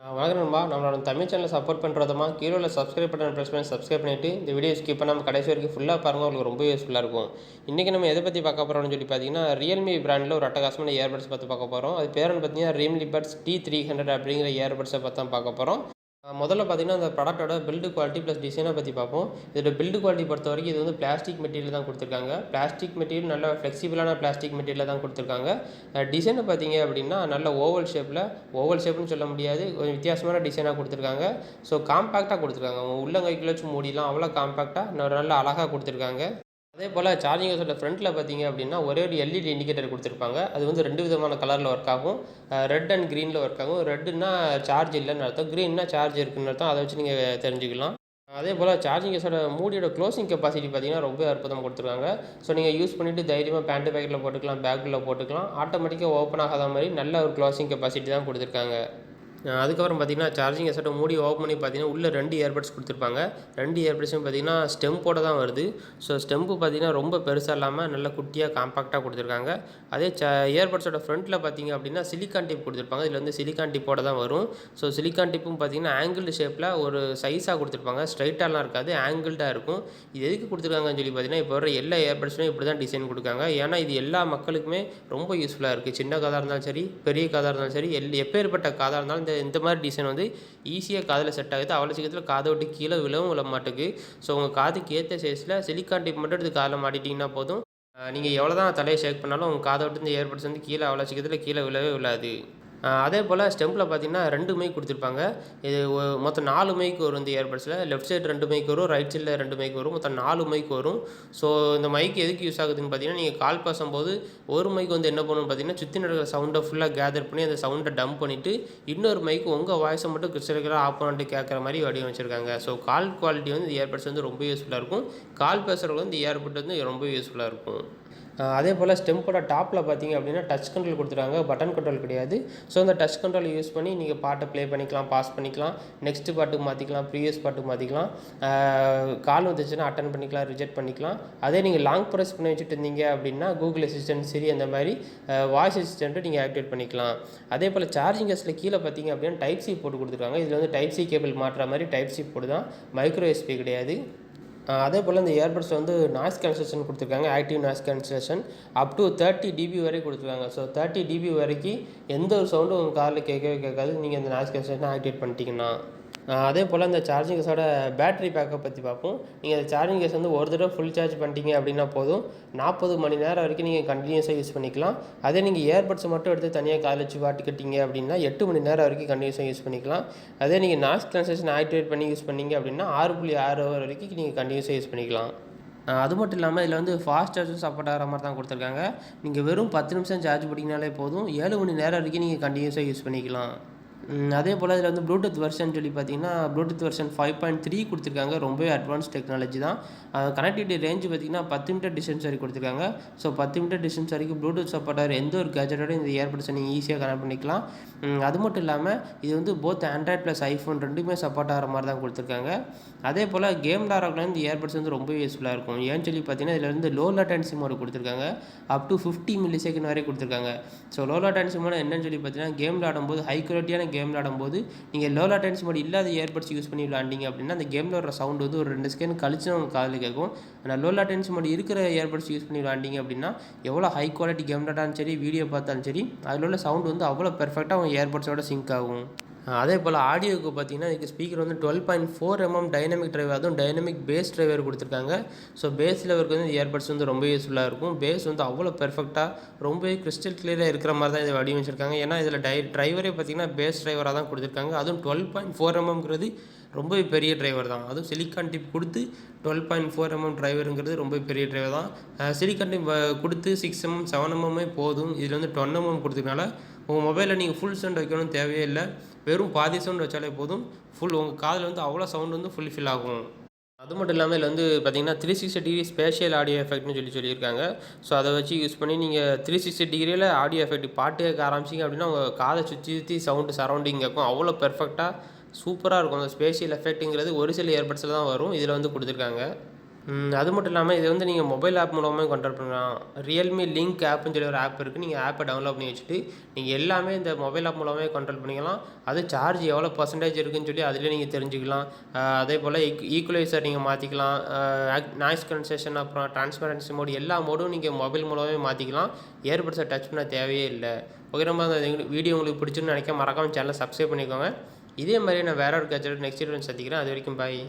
வணக்கம் நண்பா. நம்மளோட தமிழ் சேனலை சப்போர்ட் பண்ணுறதுமா கீழே உள்ள சப்ஸ்கிரைப் பட்டன் ப்ரெஸ் பண்ணி சப்ஸ்கிரைப் பண்ணிவிட்டு இந்த வீடியோ ஸ்கிப் பண்ணாமல் கடைசி வரைக்கும் ஃபுல்லாக பாருங்கள். உங்களுக்கு ரொம்ப யூஸ்ஃபுல்லாக இருக்கும். இன்றைக்கி நம்ம எதை பற்றி பார்க்க போகிறோம்னு சொல்லி பார்த்தீங்கன்னா, ரியல்மி பிராண்டில் ஒரு அட்டகாசமான இயர்பட்ஸ் பற்றி பார்க்க போகிறோம். அது பேருன்னு பார்த்தீங்கன்னா ரியல்மி பட்ஸ் T300 அப்படிங்கிற இயர்பட்ஸை பற்றி தான் பார்க்க போகிறோம். முதல்ல பார்த்தீங்கன்னா அந்த ப்ராடக்ட்டோட பில்டு குவாலிட்டி ப்ளஸ் டிசைனை பற்றி பார்ப்போம். இதோட பில்டு குவாலிட்டி பொறுத்த வரைக்கும் இது வந்து பிளாஸ்டிக் மெட்டீரியல் தான் கொடுத்துருக்காங்க. பிளாஸ்டிக் மெட்டீரியல் நல்ல ஃப்ளெக்சிபிளான பிளாஸ்டிக் மெட்டீரியல் தான் கொடுத்துருக்காங்க. டிசைனை பார்த்தீங்க அப்படின்னா நல்ல ஓவல் ஷேப்னு சொல்ல முடியாது, கொஞ்சம் வித்தியாசமான டிசைனாக கொடுத்துருக்காங்க. ஸோ காம்பேக்டாக கொடுத்துருக்காங்க. உள்ளங்கைக்குள்ள வச்சு மூடிலாம் அவ்வளோ காம்பேக்டாக நல்லா அழகாக கொடுத்துருக்காங்க. அதே போல் சார்ஜிங் ஹோஸோட ஃப்ரண்ட்டில் பார்த்தீங்க அப்படின்னா ஒரே ஒரு எல்இடி இண்டிகேட்டர் கொடுத்துருப்பாங்க. அது வந்து 2 விதமான கலரில் ஒர்க் ஆகும். ரெட் அண்ட் க்ரீனில் ஒர்க் ஆகும். ரெட்டுன்னா சார்ஜ் இல்லைன்னு அர்த்தம், க்ரீன்னா சார்ஜ் இருக்குன்னு அர்த்தம். அதை வச்சு நீங்கள் தெரிஞ்சுக்கலாம். அதே போல் சார்ஜிங் கேஸோட மூடியோட க்ளோசிங் கெப்பாசிட்டி பார்த்தீங்கன்னா ரொம்ப அற்புதமாக கொடுத்துருக்காங்க. ஸோ நீங்கள் யூஸ் பண்ணிவிட்டு தைரியமாக பேண்ட்டு பேக்கெட்டில் போட்டுக்கலாம், பேக்கில் போட்டுக்கலாம். ஆட்டோமேட்டிக்காக ஓப்பன் ஆகாத மாதிரி நல்ல ஒரு க்ளோசிங் கெப்பாசிட்டி தான் கொடுத்துருக்காங்க. அதுக்கப்புறம் பார்த்தீங்கன்னா சார்ஜிங் கேஸோட மூடி ஓப்பன் பண்ணி பார்த்தீங்கன்னா உள்ளே 2 இயர்பட்ஸ் கொடுத்துருப்பாங்க. 2 இயர்பட்ஸும் பார்த்தீங்கன்னா ஸ்டெம்போட தான் வருது. ஸோ ஸ்டெம்பு பார்த்தீங்கன்னா ரொம்ப பெருசாக இல்லாமல் நல்ல குட்டியாக காம்பாக்டாக கொடுத்துருக்காங்க. அதே இயர்பட்ஸோட ஃப்ரண்ட்டில் பார்த்தீங்க அப்படின்னா சிலிக்கான் டிப் கொடுத்துருப்பாங்க. இதில் வந்து சிலிக்கான் டிப்போட தான் வரும். ஸோ சிலிக்கான் டிப்பும் பார்த்தீங்கன்னா ஆங்கிள்டு ஷேப்பில் ஒரு சைஸாக கொடுத்துருப்பாங்க. ஸ்ட்ரைட்டாலாம் இருக்காது, ஆங்கிள்டாக இருக்கும். இது எதுக்கு கொடுத்துருக்காங்கன்னு சொல்லி பார்த்தீங்கன்னா இப்போ வர எல்லா இயர்பட்ஸ்லையும் இப்படி தான் டிசைன் கொடுக்காங்க. ஏன்னா இது எல்லா மக்களுக்குமே ரொம்ப யூஸ்ஃபுல்லாக இருக்குது. சின்ன காதாக இருந்தாலும் சரி, பெரிய காதாக இருந்தாலும் சரி, எப்பேற்பட்ட காதாக இருந்தாலும் இந்த மாதிரி டிசைன் வந்து ஈஸியாக காதில் செட் ஆகுது. அவ்வளோ சீக்கிரத்தில் காதை விட்டு கீழே விழ மாட்டுக்கு. ஸோ உங்கள் காதுக்கு ஏற்ற சைஸில் சிலிக்கான் டிப் மட்டும் எடுத்து காதில் மாட்டிட்டிங்கன்னா போதும். நீங்கள் எவ்வளோ தான் தலையை ஷேக் பண்ணாலும் உங்கள் காதை விட்டு இந்த இயர்பட்ஸ் வந்து கீழே அவ்வளோ சீக்கிரத்தில் கீழே விழாது. அதே போல் ஸ்டெம்பில் பார்த்தீங்கன்னா 2 மைக் கொடுத்துருப்பாங்க. இது மொத்தம் 4 மைக் வரும் இந்த இயர்பட்ஸில். லெஃப்ட் சைடு 2 மைக் வரும், ரைட் சைடில் 2 மைக் வரும், மொத்தம் 4 மைக் வரும். ஸோ இந்த மைக் எதுக்கு யூஸ் ஆகுதுன்னு பார்த்தீங்கன்னா, நீங்கள் கால் பேசும்போது ஒரு மைக் வந்து என்ன பண்ணணும்னு பார்த்தீங்கன்னா சுற்றி நடக்கிற சவுண்டை ஃபுல்லாக கேதர் பண்ணி அந்த சவுண்டை டம்ப் பண்ணிவிட்டு இன்னொரு மைக் உங்கள் வாய்ஸை மட்டும் கிறிஸ்டலாக ஆஃப் பண்ணிட்டு கேட்குற மாதிரி வடிவமைச்சிருக்காங்க. ஸோ கால் குவாலிட்டி வந்து இந்த இயர்பட்ஸ் வந்து ரொம்ப யூஸ்ஃபுல்லாக இருக்கும். கால் பேசுகிறவங்க வந்து இந்த இயர்பட் வந்து ரொம்ப யூஸ்ஃபுல்லாக இருக்கும். அதே போல் ஸ்டெம்போட டாப்பில் பார்த்தீங்க அப்படின்னா டச் கண்ட்ரோல் கொடுத்துருக்காங்க, பட்டன் கண்ட்ரோல் கிடையாது. ஸோ அந்த டச் கண்ட்ரோல் யூஸ் பண்ணி நீங்கள் பாட்டை ப்ளே பண்ணிக்கலாம், பாஸ் பண்ணிக்கலாம், நெக்ஸ்ட்டு பாட்டுக்கு மாற்றிக்கலாம், ப்ரீவியஸ் பாட்டுக்கு மாற்றிக்கலாம். கால் வந்துச்சுன்னா அட்டன் பண்ணிக்கலாம், ரிஜெக்ட் பண்ணிக்கலாம். அதே நீங்கள் லாங் ப்ரெஸ் பண்ணி வச்சுட்டு இருந்தீங்க அப்படின்னா கூகுள் அசிஸ்டன்ட், சிரி அந்த மாதிரி வாய்ஸ் அசிஸ்டண்ட்டு நீங்கள் ஆக்டிவேட் பண்ணிக்கலாம். அதே போல் சார்ஜிங் கேஸில் கீழே பார்த்தீங்க அப்படின்னா டைப் சி போட்டு கொடுத்துருக்காங்க. இதில் வந்து டைப் சி கேபிள் மாட்டுற மாதிரி டைப் சி போட்டு தான், மைக்ரோ எஸ்பி கிடையாது. அதே போல் இந்த இயர்பட்ஸில் வந்து நாய்ஸ் கேன்சலேஷன் கொடுத்துருக்காங்க, active noise cancellation up to 30 dB வரை கொடுத்துருக்காங்க. ஸோ 30 dB வரைக்கும் எந்த ஒரு சவுண்டும் உங்கள் காதில் கேட்கவே கேட்காது, நீங்கள் இந்த நாய்ஸ் கேன்சலேஷனை ஆக்டிவேட் பண்ணிட்டீங்கன்னா. அதே போல் இந்த சார்ஜிங் கேஸோட பேட்டரி பேக்கப் பற்றி பார்ப்போம். நீங்கள் அந்த சார்ஜிங் கேஸ் வந்து ஒரு தடவை ஃபுல் சார்ஜ் பண்ணிட்டீங்க அப்படின்னா போதும், 40 மணி நேரம் வரைக்கும் நீங்கள் கண்டினியூஸாக யூஸ் பண்ணிக்கலாம். அதே நீங்கள் இயர்பட்ஸை மட்டும் எடுத்து தனியாக காதில் வச்சு பாட்டுக்கிட்டீங்க அப்படின்னா 8 மணி நேரம் வரைக்கும் கண்டினியூஸாக யூஸ் பண்ணிக்கலாம். அதே நீங்கள் நாய்ஸ் கேன்சலேஷன் ஆக்டிவேட் பண்ணி யூஸ் பண்ணிங்க அப்படின்னா 6.6 ஹவர் வரைக்கும் நீங்கள் கண்டினியூஸாக யூஸ் பண்ணிக்கலாம். அது மட்டும் இல்லாமல் இதில் வந்து ஃபாஸ்ட் சார்ஜும் சப்போர்ட் ஆகிற மாதிரி தான் கொடுத்துருக்காங்க. நீங்கள் வெறும் 10 நிமிஷம் சார்ஜ் பண்ணிங்கனாலே போதும், 7 மணி நேரம் வரைக்கும் நீங்கள் கண்டினியூஸாக யூஸ் பண்ணிக்கலாம். அதே போல் இதில் வந்து ப்ளூடூத் வெர்ஷன் சொல்லி பார்த்தீங்கன்னா ப்ளூடூத் வெர்ஷன் 5.3 கொடுத்துருக்காங்க. ரொம்பவே அட்வான்ஸ் டெக்னாலஜி தான். கனெக்டிவிட்டி ரேஞ்சு பார்த்திங்கன்னா 10 மீட்டர் டிஸ்டன்ஸ் வரைக்கும் கொடுத்துருக்காங்க. ஸோ 10 மீட்டர் டிஸ்டன்ஸ் வரைக்கும் ப்ளூடூத் சப்போர்ட் ஆகிற எந்த ஒரு கேஜெட்டோட இந்த இயர்பட்ஸை நீங்கள் ஈஸியாக கனெக்ட் பண்ணிக்கலாம். அது மட்டும் இல்லாமல் இது வந்து போத் ஆண்ட்ராய்ட் ப்ளஸ் ஐஃபோன் ரெண்டுமே சப்போர்ட் ஆகிற மாதிரி தான் கொடுத்துருக்காங்க. அதே போல் கேம் விளாட்றவங்க இந்த இயர்பட்ஸ் வந்து ரொம்ப யூஸ்ஃபுல்லாக இருக்கும். ஏன்னு சொல்லி பார்த்தீங்கன்னா இதில் வந்து லோ லேட்டன்சி மோடு கொடுத்துருக்காங்க, அப் டு 50 மில்லிசெகண்ட் வரை கொடுத்துருக்காங்க. ஸோ லோ லேட்டன்சி மோடு என்னன்னு சொல்லி பார்த்தீங்கன்னா கேம் விளாடும்போது, ஹை குவாலிட்டியான கேம் விளாடும்போது நீங்கள் லோ லேட்டன்சி மோடு இல்லாத இயர்பட்ஸ் யூஸ் பண்ணி விளாண்டிங்க அப்படின்னா அந்த கேமில் வர சவுண்ட் வந்து ஒரு 2 செகண்ட் கழிச்சு உங்கள் காதில் கேட்கும். ஆனால் லோ லேட்டன்சி மோடு இருக்கிற இயர்பட்ஸ் யூஸ் பண்ணி விளாண்டிங்க அப்படின்னா எவ்வளோ ஹை குவாலிட்டி கேம் விளாட்டாலும் சரி, வீடியோ பார்த்தாலும் சரி, அதில் உள்ள சவுண்ட் வந்து அவ்வளோ பெர்ஃபெக்டாக உங்கள் இயர்பட்ஸோட சிங்க் ஆகும். அதே போல் ஆடியோவுக்கு பார்த்தீங்கன்னா இதுக்கு ஸ்பீக்கர் வந்து 12.4 mm டைனமிக் டிரைவர், அதுவும் டைனமிக் பேஸ் டிரைவர் கொடுத்துருக்காங்க. ஸோ பேஸ் லெவலுக்கு வந்து இயர்பட்ஸ் வந்து ரொம்ப யூஸ்ஃபுல்லாக இருக்கும். பேஸ் வந்து அவ்வளோ பெர்ஃபெக்டாக ரொம்பவே கிறிஸ்டல் கிளியராக இருக்கிற மாதிரி தான் இதை வடிவமைச்சிருக்காங்க. ஏன்னா இதில் டிரைவரே பார்த்தீங்கன்னா பேஸ் டிரைவராக தான் கொடுத்துருக்காங்க. அதுவும் 12.4 mmங்கிறது ரொம்பவே பெரிய டிரைவர் தான். அதுவும் சிலிக்கான் டிப் கொடுத்து 12.4 mm டிரைவருங்கிறது ரொம்ப பெரிய டிரைவர் தான். சிலிக்கான் டிப் கொடுத்து 6 mm 7 mm போதும். இதில் வந்து 10 mm கொடுத்ததுனால உங்கள் மொபைலில் நீங்கள் ஃபுல் சவுண்ட் வைக்கணும்னு தேவையே இல்லை, வெறும் பாதி சவுண்ட் வச்சாலே போதும். உங்கள் காதில் வந்து அவ்வளோ சவுண்ட் வந்து ஃபுல்ஃபில் ஆகும். அது மட்டும் இல்லாமல் இதில் வந்து பார்த்திங்கன்னா 360 டிகிரி ஸ்பேஷியல் ஆடியோ எஃபெக்ட்னு சொல்லியிருக்காங்க. ஸோ அதை வச்சு யூஸ் பண்ணி நீங்கள் 360 டிகிரியில் ஆடியோ எஃபெக்ட் பாட்டு கேட்க ஆரம்பிச்சிங்க அப்படின்னா உங்கள் காதை சுற்றி சவுண்டு சரௌண்டிங் கேட்கும். அவ்வளோ பெர்ஃபெக்டாக சூப்பராக இருக்கும். அந்த ஸ்பேஷியல் எஃபெக்ட்டுங்கிறது ஒரு சில இயர்பட்ஸில் தான் வரும், இதில் வந்து கொடுத்துருக்காங்க. அது மட்டும் இல்லாமல் இது வந்து நீங்கள் மொபைல் ஆப் மூலமாக கண்ட்ரோல் பண்ணலாம். ரியல்மி லிங்க் ஆப்னு சொல்லி ஒரு ஆப் இருக்குது. நீங்கள் ஆப்பை டவுன்லோட் பண்ணி வச்சுட்டு நீங்கள் எல்லாமே இந்த மொபைல் ஆப் மூலமாகவே கண்ட்ரோல் பண்ணிக்கலாம். அது சார்ஜ் எவ்வளோ பர்சன்டேஜ் இருக்குன்னு சொல்லி அதிலே நீங்கள் தெரிஞ்சுக்கலாம். அதே போல் ஈக்குவலைசர் நீங்கள் மாற்றிக்கலாம். நாய்ஸ் கன்செஷன் அப்புறம் டிரான்ஸ்பரன்சி மோடு எல்லா மோடும் நீங்கள் மொபைல் மூலமாகவே மாற்றிக்கலாம். இயர்பட்ஸை டச் பண்ண தேவையே இல்லை. ஓகே, நம்ம அந்த வீடியோ உங்களுக்கு பிடிச்சுன்னு நினைக்க மறக்காமல் சேனலை சப்ஸ்கிரைப் பண்ணிக்கோங்க. இதே மாதிரி நான் வேற ஒரு கேட்சட் நெக்ஸ்ட் வீடியோ சந்திக்கிறேன். அது வரைக்கும் பாய்.